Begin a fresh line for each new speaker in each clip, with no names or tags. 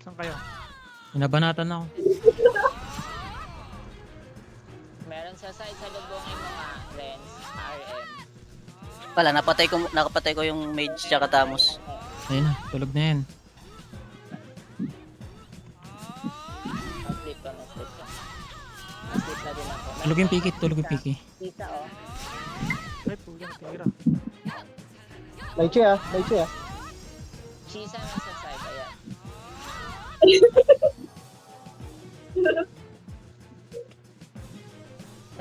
Saan kayo?
Binabanatan ako.
Meron sa side sa lubong yung mga Lens, RM.
Wala, nakapatay ko yung mage tsaka Tamos.
Ayun na, tulog na yan.
Sleep ka, sleep ka. Sleep na din ako.
Tulog yung piki, tulog yung piki.
Kita oh.
Ay, pulang tira.
Laiche ah.
Chisa na sa side, ayan.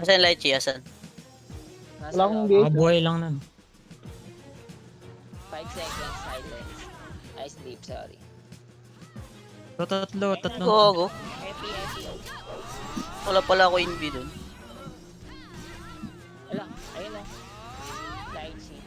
Asan yung light asan?
Nasa
Wala akong
loob.
gate.
Mga buhay lang nun.
5 seconds silence. I sleep, sorry.
Tatlo.
Go.
Happy.
Wala pala ako invi dun.
Wala, ayun na. Light sheet.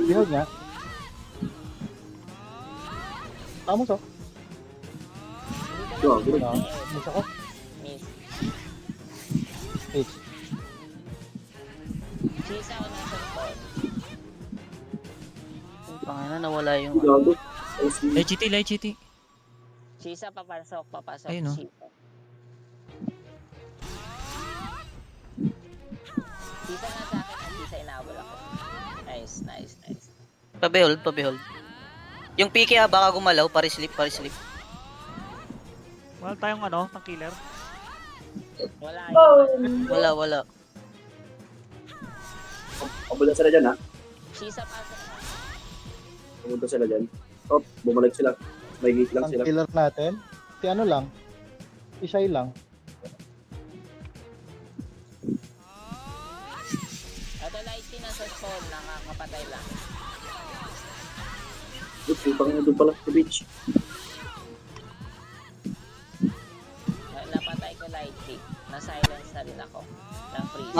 Bihog nga. Tamos oh. Miss ako.
Miss.
H.
Chisa ako nasa phone.
Pangina, nawala yung...
Light GT.
Chisa papasok.
Ayun, no?
Chisa. Chisa na sa akin at chisa inabol ako. Nice.
Pabehold. Yung piki baka gumalaw, parislip.
Wala tayong ano, tang killer.
Wala yun.
Wala.
Papunta sila dyan, ha?
Chisa pasok na.
Pumunta sila dyan. Oh, bumalik sila. May gate lang
Ang
sila.
killer natin. Si ano lang. Si Shai lang.
Ito light na sa spawn, nakakapatay lang.
Putang ina doon pala sa beach.
Napatay ko light kick. Na-silence na rin ako. Ng freeze.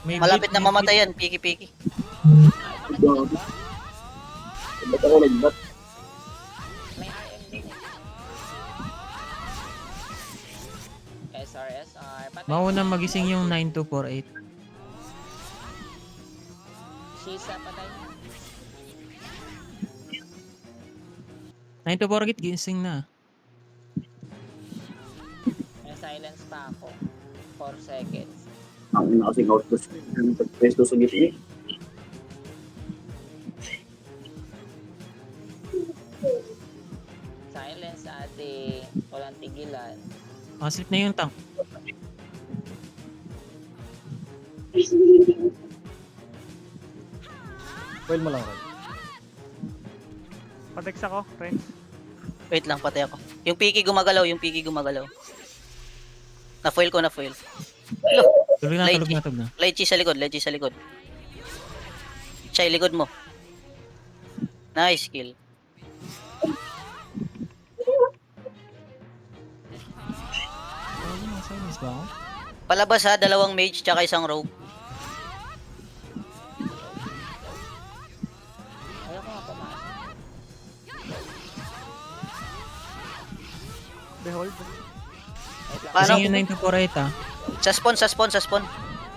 May
Malapit
blip,
na
may
mamatay yan, piki.
Ay, nakatinig ba?
Ba't ako nagbat?
May RM din eh. SR.
blip. Mauna magising yung 9248.
Shisa patay.
9248 gising na.
May silence pa ako. 4 seconds.
Ang ina kasing outpost. Pwesto sa gate eh.
Silence ate. Walang tigilan.
Makaslip na yung tank.
Coil mo lang, Rod.
Patex ako, friends.
Wait lang, patay ako. Yung piki gumagalaw. Na-foil ko.
Tulog na,
Light
tulog na.
Light sa likod. Chay, likod mo. Nice kill.
Silence ba ako?
Palabas ha, 2 mage tsaka 1 rogue.
Ayoko nga pumasok.
Behold.
Wait lang.
Paano?
Gising yung 9248 ah.
Sa spawn.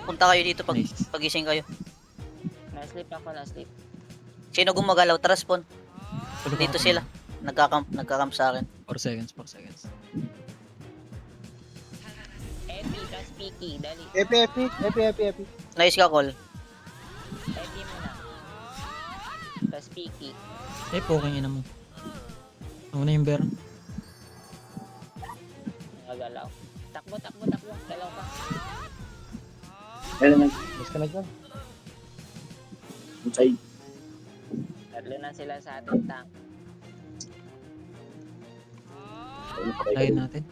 Punta kayo dito
Nice.
pagising kayo.
Na-sleep ako.
Sino gumagalaw? Tara spawn.
Tulog
Dito
ako.
sila. Nagka-camp sa akin.
4 seconds.
Epi, tas Piki. Dali.
Epi.
Nice ka, call.
Epi muna. Tas Piki.
Poking ina mo. Ako na yung bear.
Nagalaw. Takbo. Dalaw pa.
Ayun na.
Bas ka na dyan.
Inside.
Tatlo na sila sa ating tank.
Ayun, patay ka
Layin
din.
natin.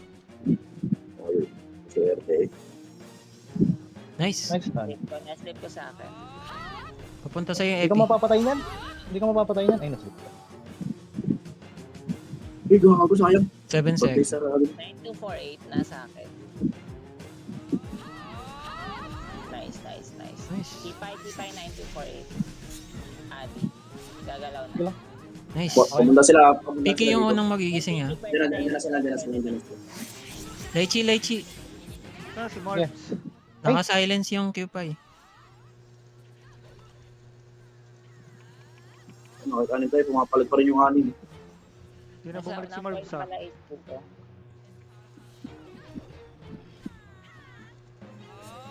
Ayun. Swerte.
Nice.
Nice stand.
Na-sleep ko sa akin.
Papunta sa'yo yung
Hindi ka
epi.
mapapatay niyan. Ay, naslip ka.
Eh, gago, sayang.
7
Patay
seconds.
sa ano.
9248 nasa akin. Nice.
Nice.
Tipay 9248. Adi. Gagalaw na.
Sige lang.
Nice.
Pumunta sila. Pumunta
Piki
sila
yung
dito.
unang magigising ha.
Diyan na sila.
Lychee.
Ah, si Marbs.
Naka-silence yung Q5.
Nakikanin tayo, pumapalag pa rin yung anin.
Hindi na bumalik si Marbs ah.
Pala 8 dito.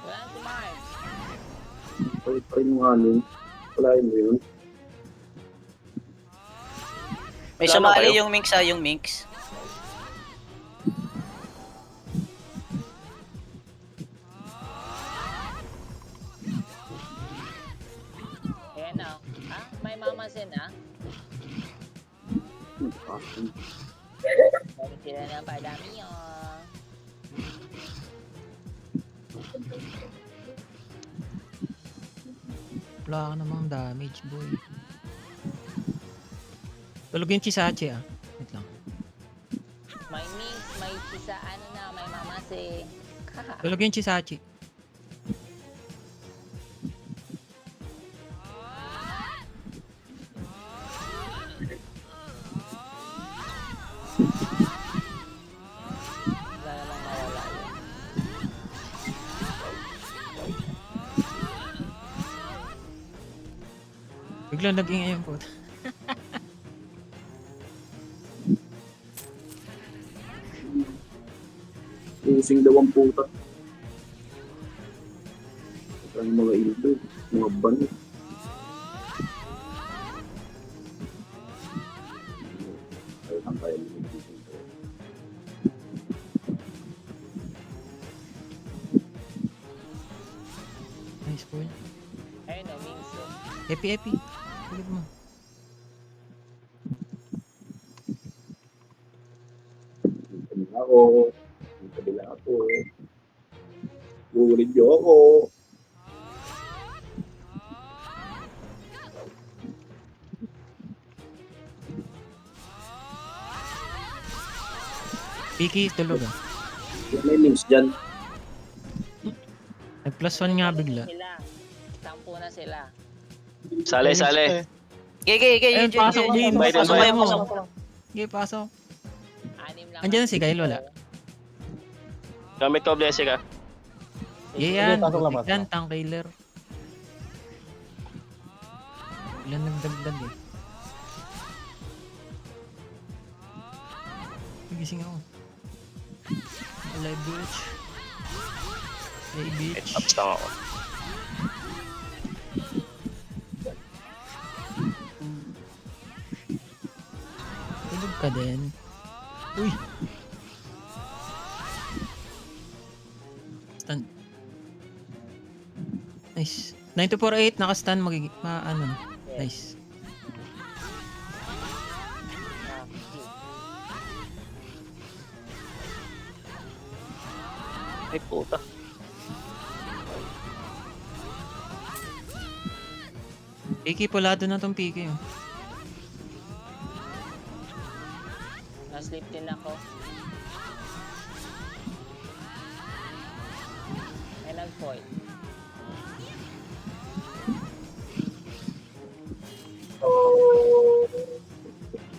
Wala si Marbs.
Palit pa rin yung anin. Wala yun yun.
May
Wala na
sumali
kayo?
yung Minx yung Minx.
Ayan na. Ah, may mamasin ah. Dami sila ng padami oh.
Wala ka namang damage, boy. Tulog yung Chisachi ah. Wait lang.
May mix, may chisa, ano na, may mamase.
Tulog yung Chisachi.
Wala namang mawala yun.
Biglang nag-ingay yung pot.
Using daw ang puta. Ang mga ildo, mga bani. Ay, ang kaya mo.
Nice, boy.
Ayun o, mix oh.
Epi. Tulog mo.
Ako, ang kabila ako. Buulit niyo ako.
Piki, tulog ah.
May memes dyan.
Nag+1 nga bigla.
Sila. Sampu na sila.
Sale.
Gay,
Ayun, pasok, game.
Bye,
Pasok
bye.
kayo, pasok.
Okay, pasok.
Anim lang.
Andyan si Kyle, wala.
Gamit ko blessing ka.
Yeah, yan.
pasok lang, pasok.
Yan, tank killer. Ilan nagdagdag eh. Nagising ako. Alive bitch. Hey bitch.
Ups lang ako.
Tulog ka din. Uy! Stun. Nice. 9248, naka-stun, ano na. Nice.
Ah, cute.
Ay puta.
Piki, pulado na tong Piki. Oh.
Na-sleep din ako. May nag-foil.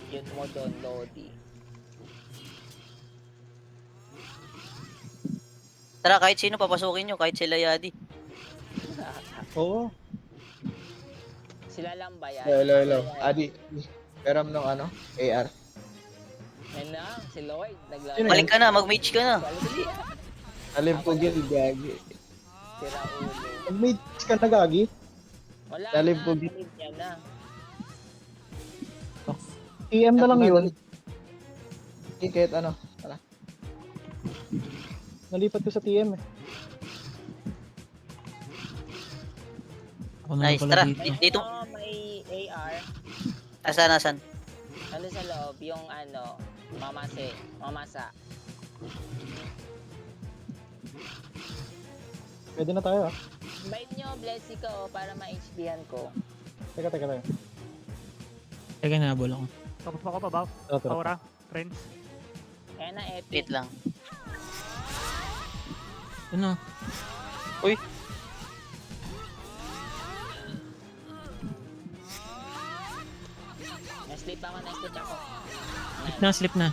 Cute mo doon, Lodi.
Tara, kahit sino papasukin nyo, kahit sila Yadi.
Oo.
Sila lang ba yan?
Hello. Adi, peram ng ano? AR.
Yan na, si Lloyd.
Sino
Balik ka na, mag-mage ka na.
Alim ko gil, gagi.
Sira ulo.
Mag-mage ka na, Gagi.
Wala
Talib
na,
po.
talib niya na.
TM na lang yun.
Hindi, kahit ano.
Nalipat ko sa TM eh.
Ako na lang
Nice,
pala
tara.
dito.
Dito.
Oh, may AR.
Asan?
Ano sa loob? Yung ano, mamasa.
Pwede na tayo ah.
Invite nyo, blessy ko oh, para ma-HPhan ko.
Teka.
Teka, nabol ako.
Tapos pa ako pa ba?
Tara.
Aura, friends.
Kaya na epic.
Wait lang.
Ano?
Sleep ako.
Slip na, slip na.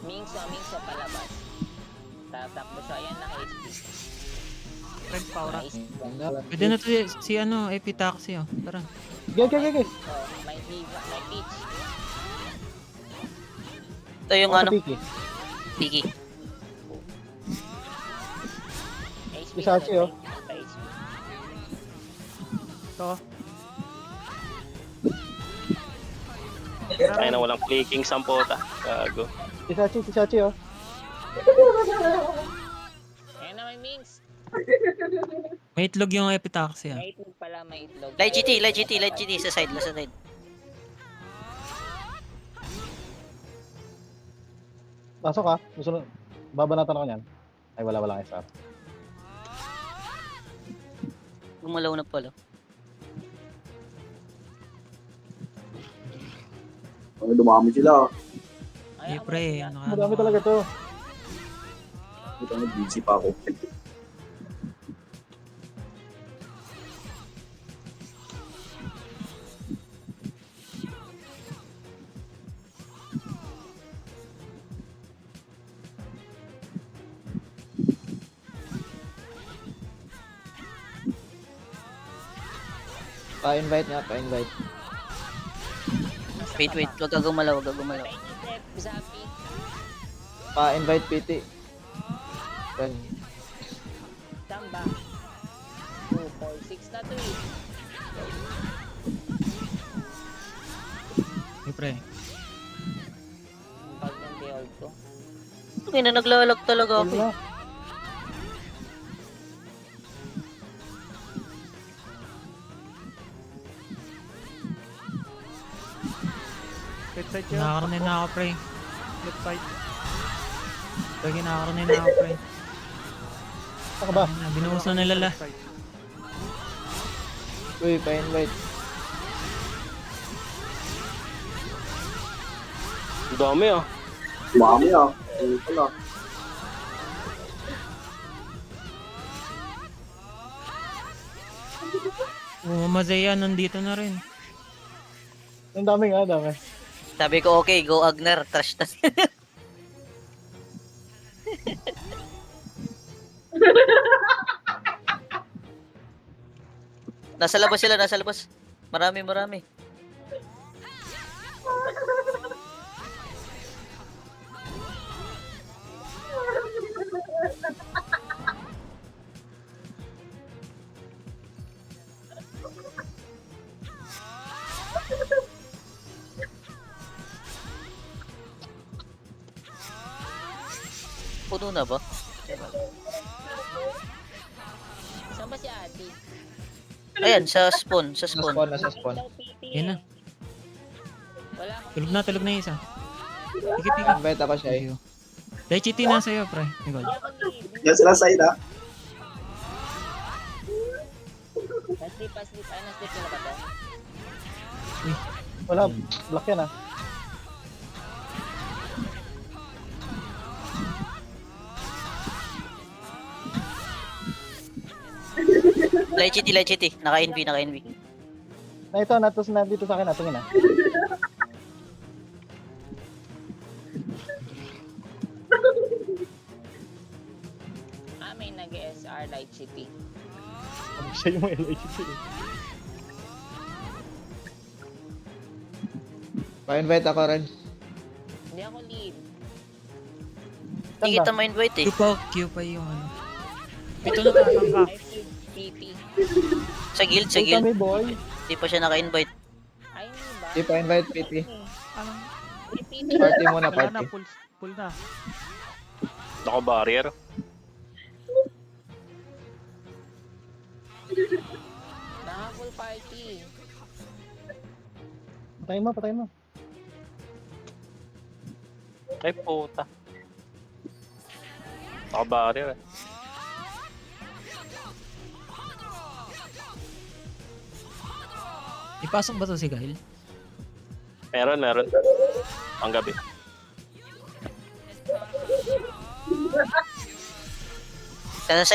Mingso palabas. Tatakbo siya. Ayan, naka-HP.
Friends, Paura.
Nice.
Pwede na to si ano, Epitaxi oh. Tara.
Gel.
Oh, may Diva, may Peach.
Ito yung ano,
Piki.
Piki.
HP.
Isachi, oh.
HP.
Ito.
Ay na walang clicking sampota. Gago.
Isachi, oh.
Ayan na, may Mings.
May itlog yung Epitaxi ah.
May itlog pala, may itlog.
Light GT, sa side, sa side.
Pasok ka. Gusto babanatan ako niyan. Ay, wala SR.
Gumalaw na pala.
Ay, dumami sila.
Hey, pre, ano ka?
Madami talaga to.
Ito nga, busy pa ako.
Pa-invite nga, pa-invite.
Wait, wag ka gumalaw.
Patay ni Step, Zappy.
Pa-invite PT. Yan.
Samba. 2, 4, 6 na to eh.
Hey, pre.
Pag ng behold ko.
Ay na, naglalag talaga ako.
Wala.
Left side yun.
Nakakaroon na ako, pre.
Left side.
Lagi nakakaroon na ako, pre.
Saka ba?
Binuhos na nila la.
Left side.
Uy, pa-invite.
Ang dami ah.
Dumami ah. Ay, pala.
Mazaya nandito na rin.
Ang dami nga, dami.
Sabi ko, okay, go Agner, trash na. Nasa labas. Marami. Puno na ba?
Saan ba si Ate?
Ayan, sa spawn.
Sa spawn.
Yan na.
Wala akong
Tulog na yung isa. Sige.
Invite ako siya eh.
Dahil chiti na sa'yo, pre. Nicole.
Yan sila side ah.
Na-sleep. Ay, na-sleep na ba to?
Wala, block yan ah.
Light GT. Naka-NV.
Na ito, natos na dito sa akin, tingin ah.
May nag-SR Light City.
Siya yung LHC.
Pa-invite ako rin.
Hindi ako lead.
Hindi kita ma-invite eh.
Q pa yung ano. Ito na ka.
Saan ka?
I feed PP.
Sa guild.
Kami boy.
Hindi pa siya naka-invite.
Ay, hindi ba?
Di pa-invite PT.
Anong?
May PP.
Party muna,
Wala na,
party.
full na.
Naka-barrier.
Naka-full party.
Patayin mo.
Ay puta. Naka-barrier eh.
Ipasok ba to si Kyle?
Meron. Ang gabi.
Nasa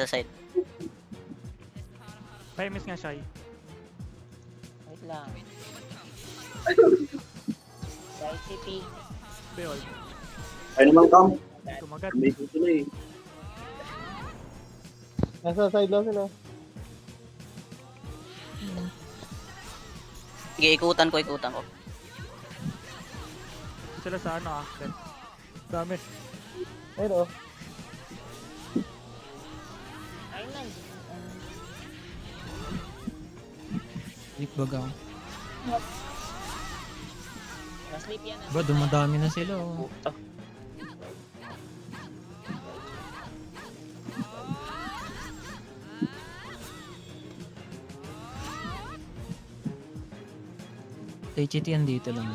side.
May miss nga siya eh.
Wait lang. Guys, city.
Beol.
Ay naman kam.
Tumagat.
May dito na eh.
Nasa side lang sila.
Sige, ikutan ko.
Sila sa ano ah. Then. Dami.
Ayun oh.
Ayun lang.
Sleep bag ako.
Na-sleep yan.
Ba, dumadami na sila oh.
Puta.
HT yan dito lang.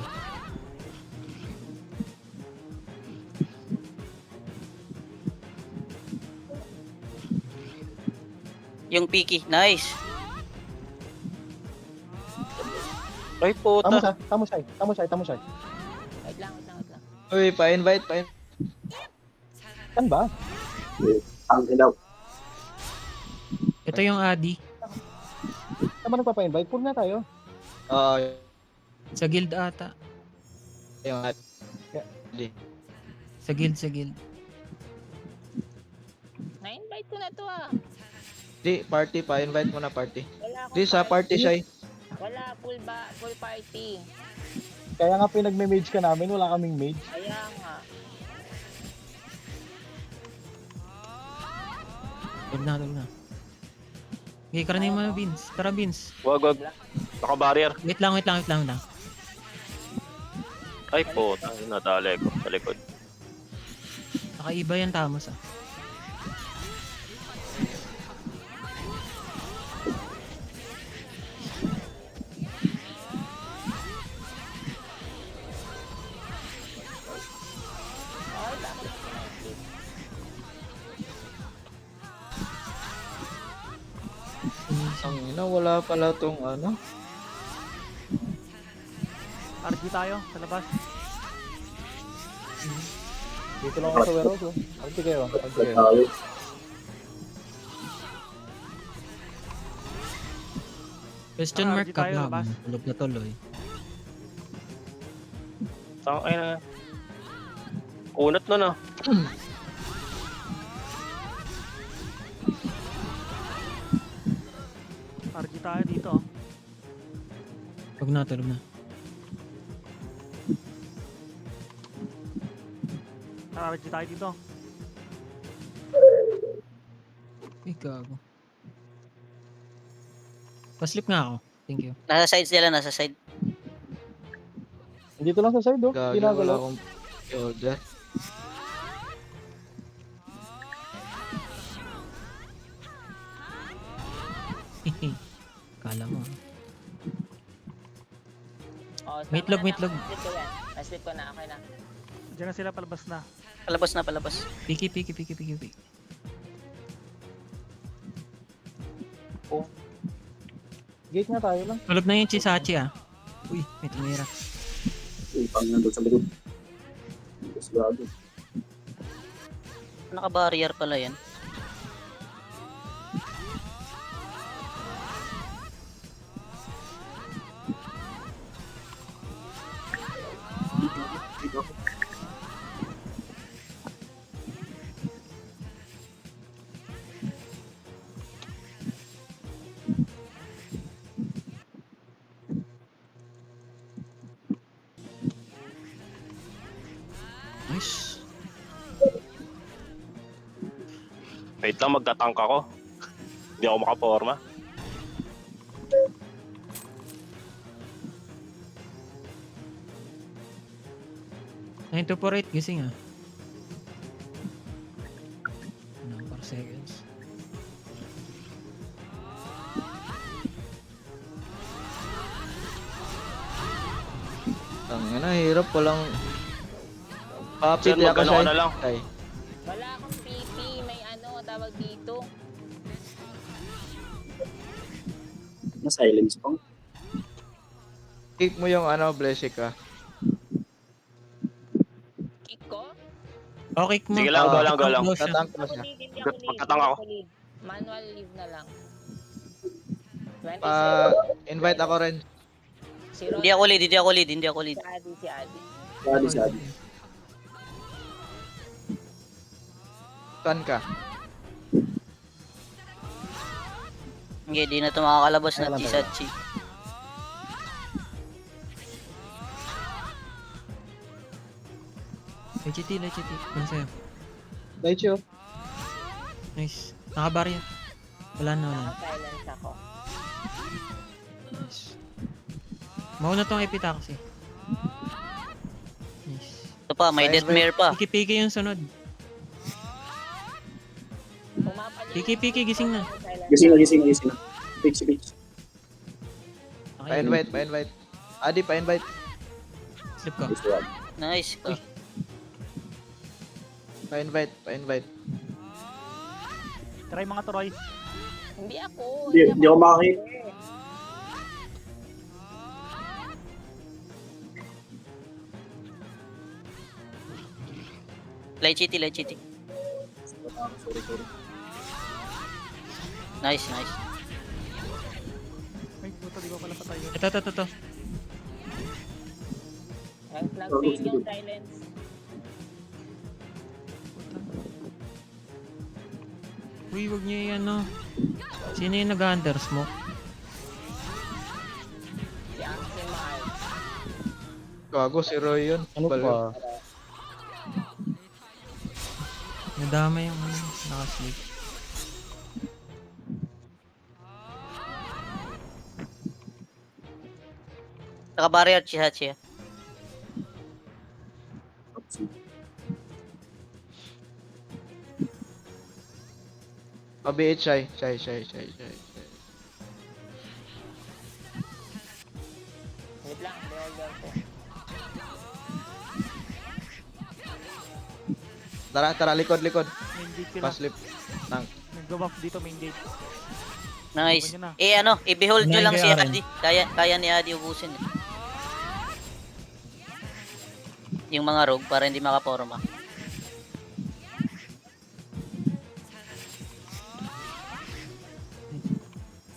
Yung Piki, nice.
Ay, puta.
Tamo siya.
Wait lang.
Uy, pa-invite.
Saan ba?
Ang ilaw.
Ito yung Adi.
Saan ba nagpapa-invite? Pull na tayo.
Oo,
Sa guild ata.
yung at.
Sa guild.
Na-invite ko na to ah.
Di, party, pa-invite mo na party.
Wala akong
Di, sa party siya eh.
Wala, full party.
Kaya nga pinagme-mage ka namin, wala kaming mage.
Kaya nga.
Huwag na. Okay, karanin mo na Vince. Tara Vince.
Wag. Naka-barrier.
Wait lang.
Ay, puta. Nadali ko sa likod.
Nakaiba yan Tamos ah.
Ay, bakit ako na-sleep?
Ang ina, wala pala tong ano.
RG tayo sa labas.
Dito lang ako sa warehouse oh. Ante kayo.
Tayo.
Question
Ah,
mark
di
ka
tayo
ba?
labas.
Tulog na tuloy.
Ay na. Kunat na na.
RG tayo dito.
Tulog na.
Tara, RG tayo dito.
Ay, gago. Paslip nga ako. Thank you.
Nasa side sila, nasa side.
Dito lang sa side oh.
Gagi, wala
Ginagalaw.
akong order.
Kala mo.
Oh,
Meatloaf.
Na-sleep ko yan. Na-sleep ko na, okay na.
Diyan na sila palabas na.
Palabas.
Piki.
Gate nga tayo lang.
Tulog na yung Chisachi ah. Uy, may tumira.
Uy, pang nandun sa likod. Sigurado.
Naka-barrier pala yan.
Nice.
Wait lang, magtatank ako. Hindi ako makaporma.
Nine to 4-8, gising ah. 4 seconds.
Ang ina, hirap walang... Papit
Sir,
ako
magkano
siya
ka na lang?
Ay,
Wala akong PP, may tawag dito.
Na-silence pang.
kick mo yung ano, blessing ka.
Kick ko?
Okay mo.
Sige lang, go lang.
Close siya.
Tatank mo
Ako
siya.
leave, hindi ako leave.
Magtatang ako.
Hindi leave. Manual leave na lang. 26.
Invite ako rin.
Si Ron,
Hindi ako lead, hindi ako lead, hindi ako lead.
si Adi, si Adi.
Sadi, sadi.
Saan ka?
Hindi, di na ito makakalabas na
Wala ba?
Chisachi.
Lechiti. Ano sa'yo?
Daichi oh.
Nice. Nakabarya. Wala na.
Naka-silence ako.
Nice. Mauna tong Epitaxy. Nice.
Ito pa, may Deathmare pa.
Piki-piki yung sunod.
Pumapalya.
Piki-piki, gising na.
Gising na. Pitch.
Okay.
Pa-invite. Adi, pa-invite.
Slip ko.
Gusto yan.
Nice.
Uy.
Pa-invite.
Try mga Troy.
Hindi ako.
Hindi ako makakit.
Lechiti.
Sorry.
Nice.
Ay, puto, di ko pala patay yun.
Ito.
Nag-fail yung silence.
Uy, wag niyo yan, no. Sino yung nag-under smoke?
Si Axel Mahal.
Gago, si Roy yun.
Ano
Balo.
pa?
Nadama yung nakasleep.
Nakabarrier Chisachi.
Mabiit, Shy.
Wait lang, behold ko.
Tara, likod.
Main gate sila.
Paslip.
Nag-buff dito main gate.
Nice.
Yun na.
I-behold nyo
Nine
lang si
kay Aren.
Adi. Kaya ni Adi ubusin. Yung mga rogue para hindi makaporma.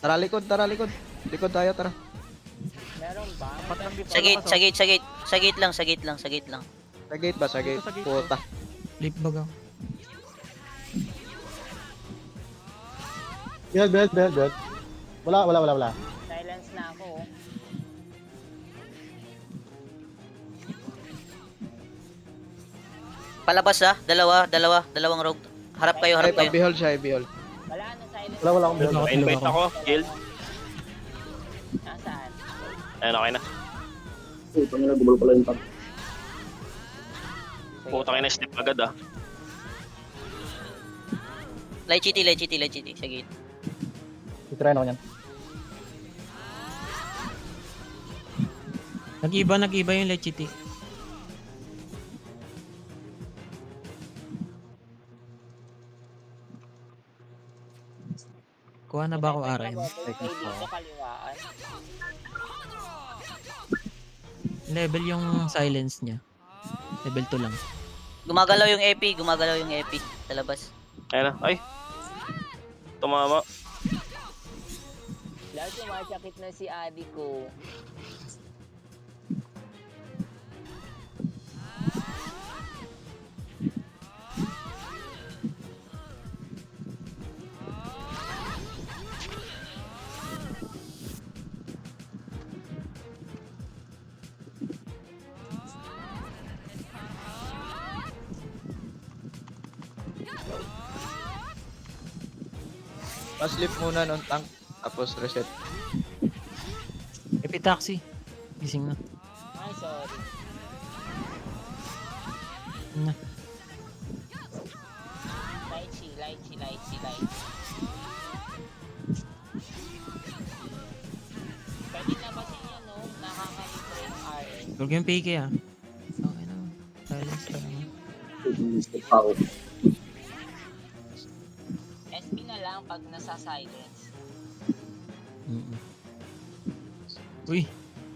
Tara, likod. Likod tayo, tara.
Meron ba?
Apat lang dito.
Sa gate.
Sa
Sa gate lang.
Sa gate ba? Sa gate.
Dito sa gate,
Puta.
Flip bag ako.
Build. Wala.
Silence na ako. Oh.
Palabas dalawang rogue. Harap kayo.
Ay, pa-behold, Shy, behold.
Wala na silence.
Wala akong build.
Pa-invite ako, guild.
Nasaan?
Ayun, okay na.
Putang ina, gumalo pala yung tank.
Putang ina, step agad ah.
Lechiti. Sa gate.
Itry na ko yan.
Nag-iba yung Lechiti. Kuha na ba ako RM?
Ay, dito kaliwaan.
Level yung silence niya. Level 2 lang.
Gumagalaw yung EP sa labas.
Ayun na. Ay. Tumama.
Lalo sumasakit na si Adi ko.
Paslip muna ng tank. Tapos reset.
Epitaxy. Gising na.
Ay, sorry.
Na.
Lychee. Pwede na ba sa inyo, no? Nakaka-libre yung RN.
Huwag yung PK ah. Okay na. Silence ka naman.
Step ako.
SB na lang pag nasa silence.
Uy.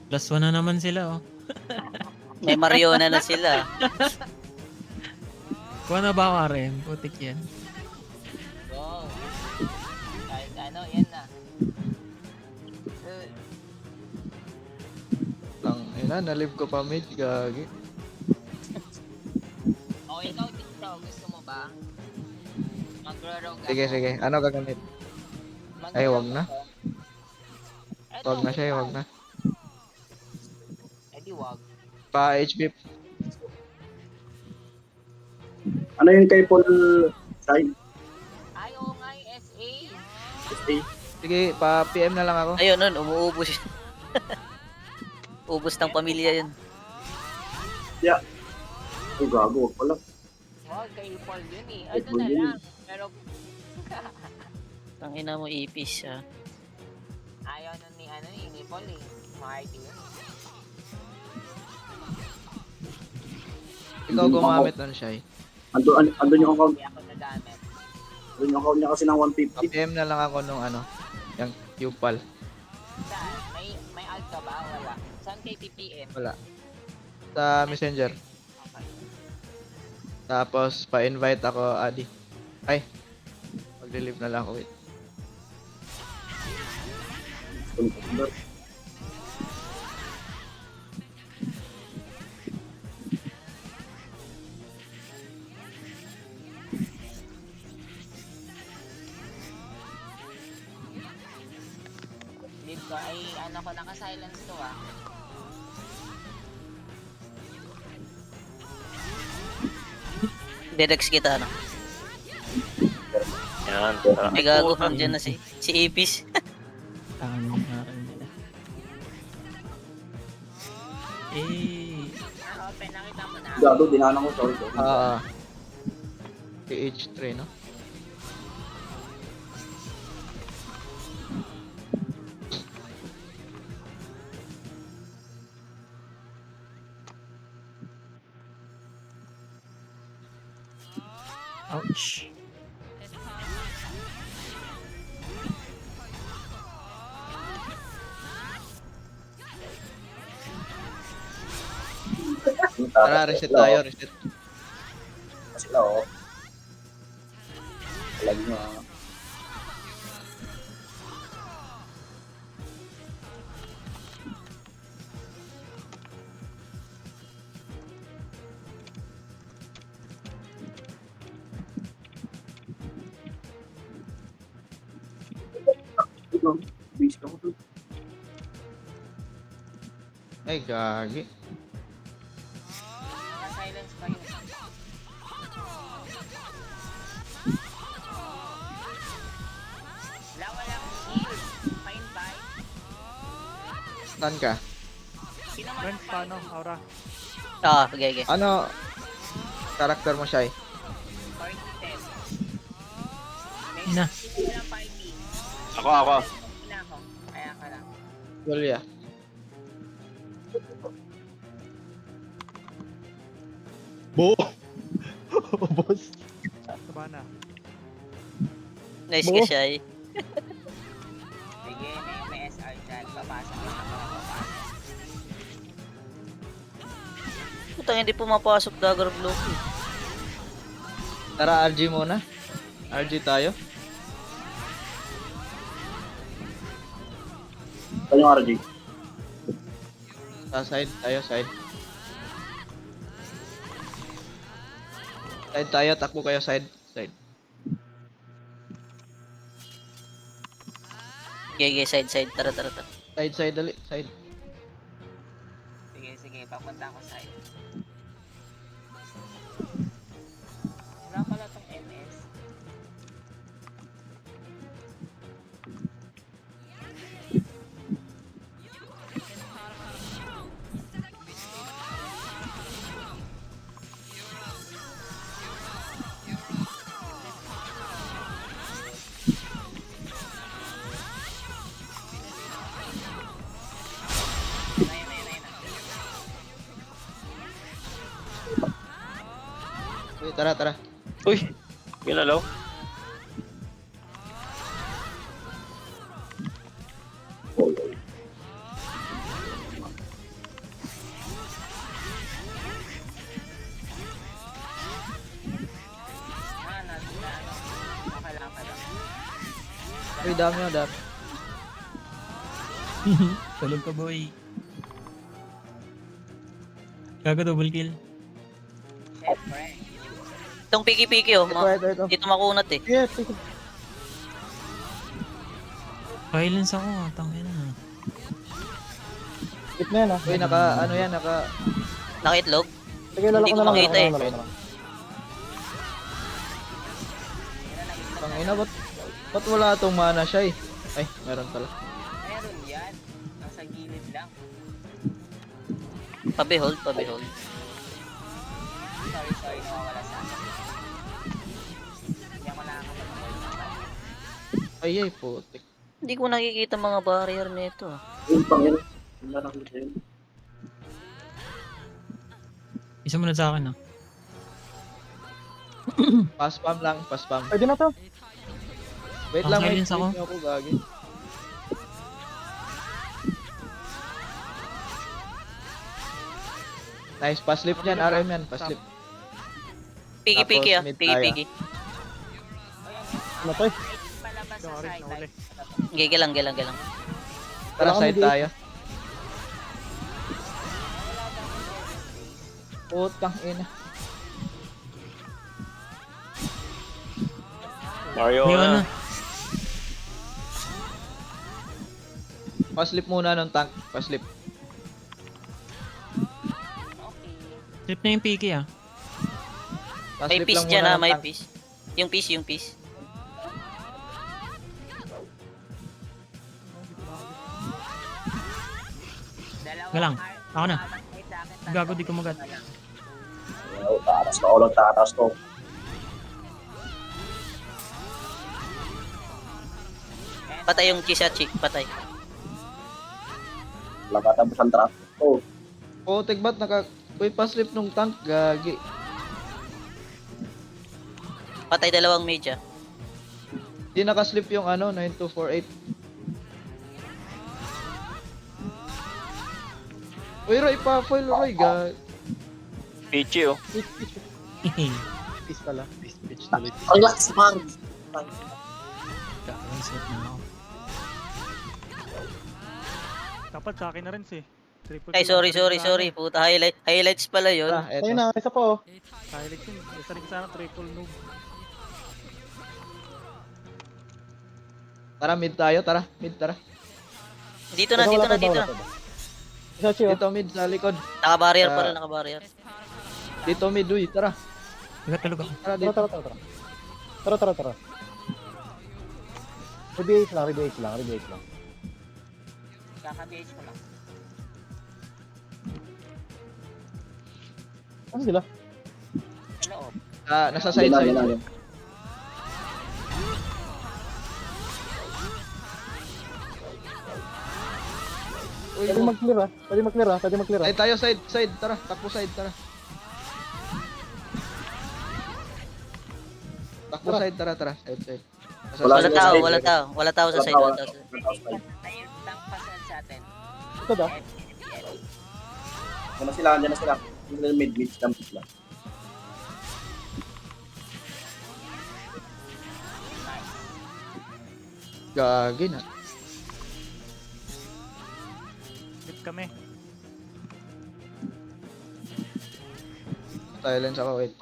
+1 na naman sila oh.
May Mariona na sila.
Kuha na ba ako RM? Putik yan.
Go! Kahit ano, yan na.
Nalive ko pa mid, gagi.
O ikaw, Tito, gusto mo ba? Magro-rogue ako.
Sige, sige. Ano gagamit?
Magro-rogue
Ay, wag na.
ako. Eto,
Wag na siya, wag na.
Eh di wag.
Pa HP.
Ano yung kay Paul side?
Ay, oo nga yung SA.
SA?
Sige, pa PM na lang ako.
Ayun nun, umuubos yun. Ubos ng pamilya yun.
Ay, gago. Wala.
Wag, kay Paul yun eh.
Kay
Ito
Paul
na
yun.
lang. Pero
Tangina mo ipis siya.
ayaw nun ni, ano, ni Paul eh. Marty yun.
Ikaw gumamit nun siya eh.
Andun yung account.
Hindi ako nagamit.
Andun yung account niya kasi ng
Pa
150.
PM na lang ako nung ano, yung Yupal.
Saan? May alt ka ba? Wala. Saan kay PPM?
Wala. Sa Messenger.
Okay.
Tapos pa-invite ako, Adi. Ay. Mag-relieve na lang ako, wait.
Leave ko. Ay, ano ko, naka-silence to ah.
Dedex kita, ano?
Yan.
May gago, nandiyan na si Ipis.
Tama na nila. Eh,
Open, nakita mo na.
Gago, dinanan ko. Sorry.
PH3, no?
ouch.
Tara, reset tayo, reset.
Kasi na, oh. Alam nyo, ah. Ikaw, busy ako to.
Ay, gagi.
Naka-silence pa yun. Wala, walang heal. Fine bye.
Stun ka.
Sino man
Friends, paano? Aura.
Ah, okay.
Ano, karakter mo siya eh?
40-10.
Ina.
Sino lang fighting?
Ako.
Ina ako. Kaya ka lang.
Julia.
Boss.
Sabana.
Nice ka siya eh.
Sige, may SR dyan. Papasok lang ako. Papasok.
Putang hindi pumapasok dagger block eh.
Tara, RG muna. RG tayo.
Saan yung RG?
Sa side tayo, side. Side tayo, takbo kayo side. Side.
Gege, side. Tara.
Side, side, dali. Side.
Sige. Papunta ako sa'yo. Wala pala tong MS.
Uy, tara.
Uy, ginalaw.
Okay lang.
Uy, dami na, dami.
Tulog ka boy. Gago double kill.
Siyempre.
Itong piki-piki oh.
Ito.
Dito makunat eh.
Yes, sige.
Silence ako. Tangina.
Hit na yan ah.
Uy, ano yan,
Nakaitlog.
Sige, lalako
Hindi ko
na lang.
makita
lalako
eh.
na lang, lalako na lang.
Tangina, ba't wala tong mana siya eh? Ay, meron pala.
Meron yan. Nasa gilid lang.
Pabehold.
Sorry, nawawala sa akin. Hindi ako nakakapag-hold.
Ay, putik.
Hindi ko nakikita mga barrier nito.
Yung pang yun. Yung nakakita yun.
Isa muna sa akin ah.
Pa-spam lang, pa-spam.
Pwede na to.
Wait
Ah,
lang, wait.
silence ako.
Wait ako, gagi. Nice, pa-slip yan, RM yan, pa-slip.
Piki-piki ah.
Tapos mid
Piki-piki.
Ano to eh?
Palabas sa
Sorry,
side.
nahuli.
Gilang.
Tara,
Wala
side
kami
tayo. Putang ina.
Mario
Yung ano?
na.
Pa-slip muna ng tank, pa-slip.
Okay.
Trip na yung piki ah.
May
Pa-slip
piece
lang
dyan
muna
ah.
ng
May
tank.
piece. Yung piece.
Galang. Ako na. Gago di kumagat.
Tatas ko.
Patay yung Chisachi. Patay.
Lakatapos ang trap. Oh,
Putik, ba't Uy, pa-slip nung tank, gagi.
Patay dalawang mage ah.
Di nakaslip yung 9248. Uy, Roy, pa-foil, Roy, gagi.
Pichi oh.
Peace pala. Peace tuloy.
ang lakas pang.
Gago, slip na ako.
Dapat sa akin na rin si. Triple
Ay,
kill.
sorry. Puta, highlights pala yun.
Tara, eto.
Ayun na, isa pa oh.
Highlights yun. Isa rin sana triple noob.
Tara, mid tayo, tara. Mid, tara.
Dito na.
Isa chiyo.
Dito mid sa likod.
Naka-barrier
Ah.
pa rin, naka-barrier.
Dito mid, uy, tara.
Tulog ako.
Tara, dito.
Tara. Rebase lang.
Kaka-BH ko lang.
Ano sila?
Sa loob.
Nasa side. Uy,
Pwede mag-clear ah.
ay tayo side, tara. Takbo side, tara. Takbo
Tara.
side, tara. Side.
Wala tao sa side.
Ayun, tank pa sa atin.
Ito da.
Diyan na sila. Mid jump sila.
Gagi na.
Hit kami.
Silence ako, wait.